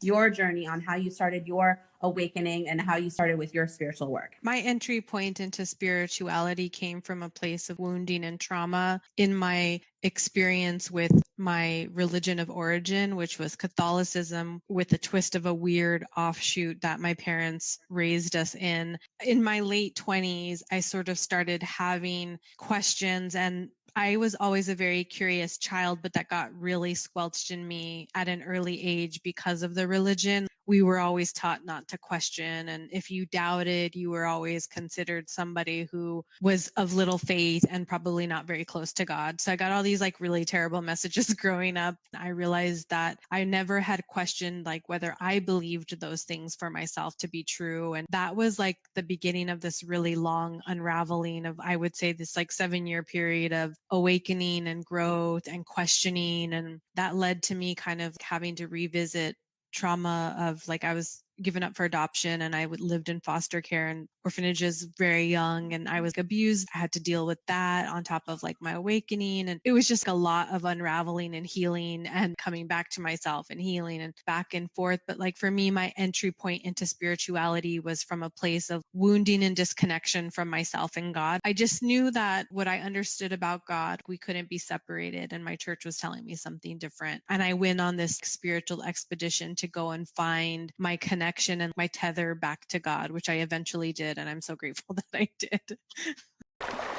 your journey on how you started your awakening and how you started with your spiritual work. My entry point into spirituality came from a place of wounding and trauma in my experience with my religion of origin, which was Catholicism, with a twist of a weird offshoot that my parents raised us in. In my late 20s, I sort of started having questions, and I was always a very curious child, but that got really squelched in me at an early age because of the religion. We were always taught not to question. And if you doubted, you were always considered somebody who was of little faith and probably not very close to God. So I got all these like really terrible messages growing up. I realized that I never had questioned like whether I believed those things for myself to be true. And that was like the beginning of this really long unraveling of, I would say, this like 7-year period of awakening and growth and questioning. And that led to me kind of having to revisit trauma of like I was given up for adoption and I lived in foster care and orphanages very young, and I was abused. I had to deal with that on top of like my awakening, and it was just a lot of unraveling and healing and coming back to myself and healing and back and forth. But like for me, my entry point into spirituality was from a place of wounding and disconnection from myself and God. I just knew that what I understood about God, we couldn't be separated, and my church was telling me something different. And I went on this spiritual expedition to go and find my connection and my tether back to God, which I eventually did. And I'm so grateful that I did.